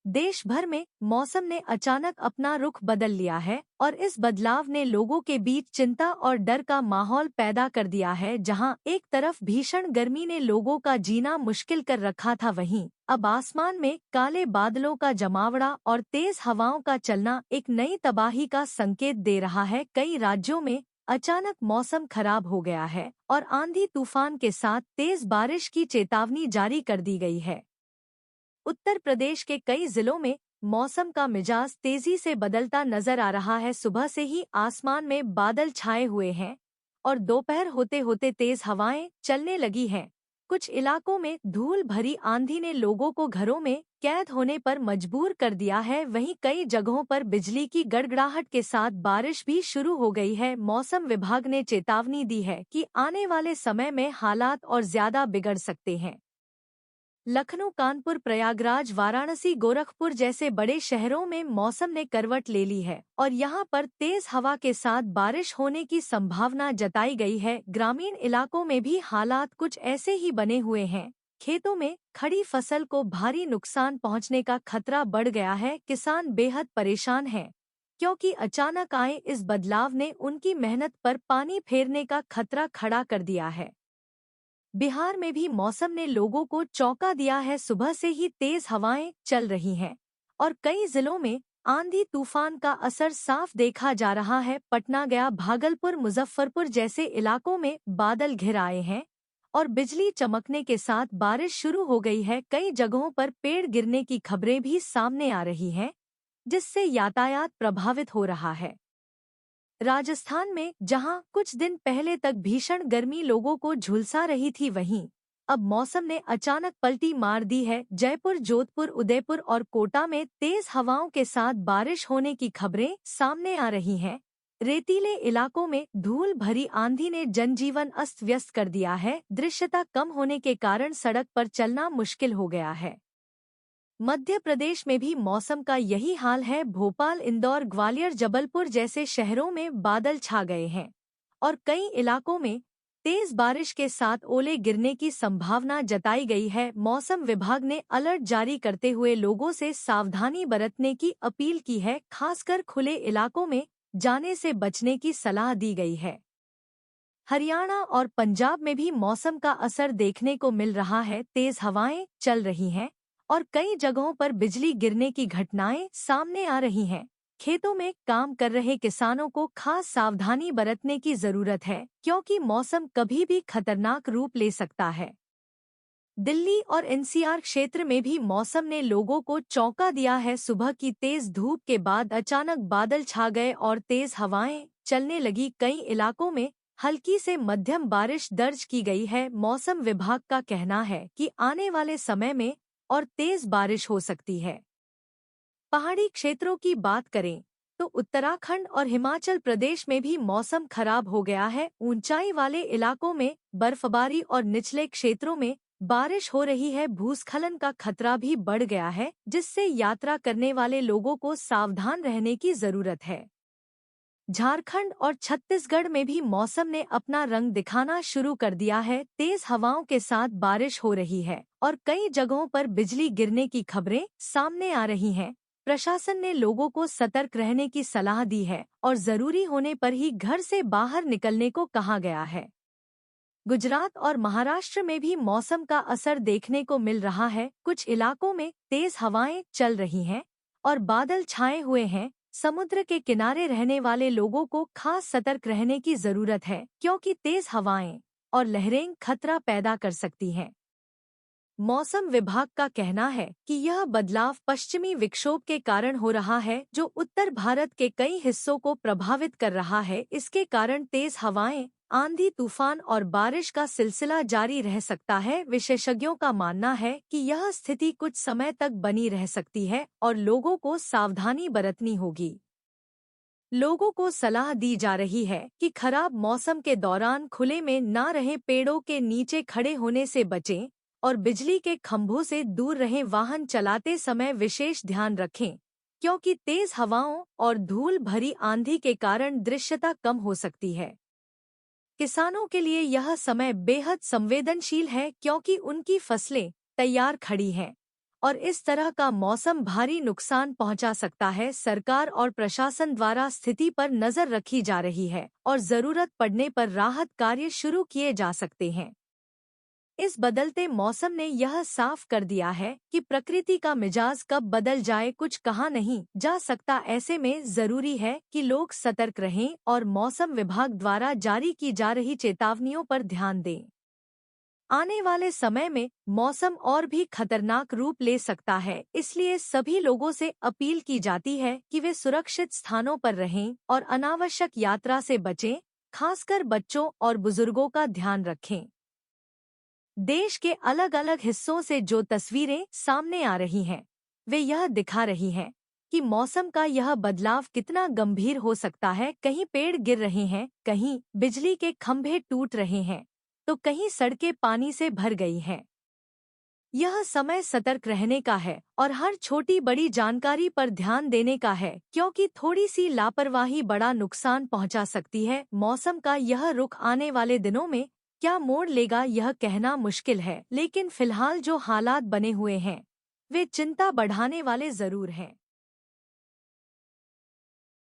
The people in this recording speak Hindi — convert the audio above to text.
देश भर में मौसम ने अचानक अपना रुख बदल लिया है और इस बदलाव ने लोगों के बीच चिंता और डर का माहौल पैदा कर दिया है। जहां एक तरफ भीषण गर्मी ने लोगों का जीना मुश्किल कर रखा था, वहीं अब आसमान में काले बादलों का जमावड़ा और तेज हवाओं का चलना एक नई तबाही का संकेत दे रहा है। कई राज्यों में अचानक मौसम खराब हो गया है और आंधी तूफान के साथ तेज बारिश की चेतावनी जारी कर दी गई है। उत्तर प्रदेश के कई जिलों में मौसम का मिजाज तेजी से बदलता नजर आ रहा है। सुबह से ही आसमान में बादल छाए हुए हैं और दोपहर होते होते तेज हवाएं चलने लगी हैं। कुछ इलाकों में धूल भरी आंधी ने लोगों को घरों में कैद होने पर मजबूर कर दिया है। वहीं कई जगहों पर बिजली की गड़गड़ाहट के साथ बारिश भी शुरू हो गई है। मौसम विभाग ने चेतावनी दी है कि आने वाले समय में हालात और ज्यादा बिगड़ सकते हैं। लखनऊ, कानपुर, प्रयागराज, वाराणसी, गोरखपुर जैसे बड़े शहरों में मौसम ने करवट ले ली है और यहां पर तेज हवा के साथ बारिश होने की संभावना जताई गई है। ग्रामीण इलाकों में भी हालात कुछ ऐसे ही बने हुए हैं। खेतों में खड़ी फसल को भारी नुकसान पहुंचने का खतरा बढ़ गया है। किसान बेहद परेशान हैं क्योंकि अचानक आए इस बदलाव ने उनकी मेहनत पर पानी फेरने का खतरा खड़ा कर दिया है। बिहार में भी मौसम ने लोगों को चौंका दिया है। सुबह से ही तेज हवाएं चल रही हैं और कई जिलों में आंधी तूफान का असर साफ देखा जा रहा है। पटना, गया, भागलपुर, मुजफ्फरपुर जैसे इलाकों में बादल घिर आए हैं और बिजली चमकने के साथ बारिश शुरू हो गई है। कई जगहों पर पेड़ गिरने की खबरें भी सामने आ रही हैं, जिससे यातायात प्रभावित हो रहा है। राजस्थान में जहां कुछ दिन पहले तक भीषण गर्मी लोगों को झुलसा रही थी, वहीं अब मौसम ने अचानक पलटी मार दी है। जयपुर, जोधपुर, उदयपुर और कोटा में तेज हवाओं के साथ बारिश होने की खबरें सामने आ रही हैं। रेतीले इलाकों में धूल भरी आंधी ने जनजीवन अस्त व्यस्त कर दिया है। दृश्यता कम होने के कारण सड़क पर चलना मुश्किल हो गया है। मध्य प्रदेश में भी मौसम का यही हाल है। भोपाल, इंदौर, ग्वालियर, जबलपुर जैसे शहरों में बादल छा गए हैं और कई इलाकों में तेज बारिश के साथ ओले गिरने की संभावना जताई गई है। मौसम विभाग ने अलर्ट जारी करते हुए लोगों से सावधानी बरतने की अपील की है। खासकर खुले इलाकों में जाने से बचने की सलाह दी गई है। हरियाणा और पंजाब में भी मौसम का असर देखने को मिल रहा है। तेज हवाएं चल रही हैं और कई जगहों पर बिजली गिरने की घटनाएं सामने आ रही हैं। खेतों में काम कर रहे किसानों को खास सावधानी बरतने की जरूरत है क्योंकि मौसम कभी भी खतरनाक रूप ले सकता है। दिल्ली और एनसीआर क्षेत्र में भी मौसम ने लोगों को चौंका दिया है। सुबह की तेज धूप के बाद अचानक बादल छा गए और तेज हवाएं चलने लगी। कई इलाकों में हल्की से मध्यम बारिश दर्ज की गई है। मौसम विभाग का कहना है कि आने वाले समय में और तेज बारिश हो सकती है। पहाड़ी क्षेत्रों की बात करें तो उत्तराखंड और हिमाचल प्रदेश में भी मौसम खराब हो गया है। ऊंचाई वाले इलाकों में बर्फबारी और निचले क्षेत्रों में बारिश हो रही है। भूस्खलन का खतरा भी बढ़ गया है, जिससे यात्रा करने वाले लोगों को सावधान रहने की जरूरत है। झारखंड और छत्तीसगढ़ में भी मौसम ने अपना रंग दिखाना शुरू कर दिया है। तेज हवाओं के साथ बारिश हो रही है और कई जगहों पर बिजली गिरने की खबरें सामने आ रही हैं। प्रशासन ने लोगों को सतर्क रहने की सलाह दी है और जरूरी होने पर ही घर से बाहर निकलने को कहा गया है। गुजरात और महाराष्ट्र में भी मौसम का असर देखने को मिल रहा है। कुछ इलाकों में तेज हवाएं चल रही हैं और बादल छाए हुए हैं। समुद्र के किनारे रहने वाले लोगों को खास सतर्क रहने की जरूरत है क्योंकि तेज हवाएं और लहरें खतरा पैदा कर सकती हैं। मौसम विभाग का कहना है कि यह बदलाव पश्चिमी विक्षोभ के कारण हो रहा है, जो उत्तर भारत के कई हिस्सों को प्रभावित कर रहा है। इसके कारण तेज हवाएं, आंधी, तूफान और बारिश का सिलसिला जारी रह सकता है। विशेषज्ञों का मानना है कि यह स्थिति कुछ समय तक बनी रह सकती है और लोगों को सावधानी बरतनी होगी। लोगों को सलाह दी जा रही है कि खराब मौसम के दौरान खुले में न रहें, पेड़ों के नीचे खड़े होने से बचें और बिजली के खंभों से दूर रहें। वाहन चलाते समय विशेष ध्यान रखें क्योंकि तेज हवाओं और धूल भरी आंधी के कारण दृश्यता कम हो सकती है। किसानों के लिए यह समय बेहद संवेदनशील है क्योंकि उनकी फसलें तैयार खड़ी हैं और इस तरह का मौसम भारी नुकसान पहुंचा सकता है। सरकार और प्रशासन द्वारा स्थिति पर नजर रखी जा रही है और जरूरत पड़ने पर राहत कार्य शुरू किए जा सकते हैं। इस बदलते मौसम ने यह साफ कर दिया है कि प्रकृति का मिजाज कब बदल जाए कुछ कहा नहीं जा सकता। ऐसे में जरूरी है कि लोग सतर्क रहें और मौसम विभाग द्वारा जारी की जा रही चेतावनियों पर ध्यान दें। आने वाले समय में मौसम और भी खतरनाक रूप ले सकता है, इसलिए सभी लोगों से अपील की जाती है कि वे सुरक्षित स्थानों पर रहें और अनावश्यक यात्रा से बचें, खासकर बच्चों और बुजुर्गों का ध्यान रखें। देश के अलग अलग हिस्सों से जो तस्वीरें सामने आ रही हैं, वे यह दिखा रही हैं कि मौसम का यह बदलाव कितना गंभीर हो सकता है। कहीं पेड़ गिर रहे हैं, कहीं बिजली के खंभे टूट रहे हैं, तो कहीं सड़कें पानी से भर गई हैं। यह समय सतर्क रहने का है और हर छोटी बड़ी जानकारी पर ध्यान देने का है, क्योंकि थोड़ी सी लापरवाही बड़ा नुकसान पहुंचा सकती है। मौसम का यह रुख आने वाले दिनों में क्या मोड़ लेगा यह कहना मुश्किल है, लेकिन फिलहाल जो हालात बने हुए हैं वे चिंता बढ़ाने वाले जरूर हैं।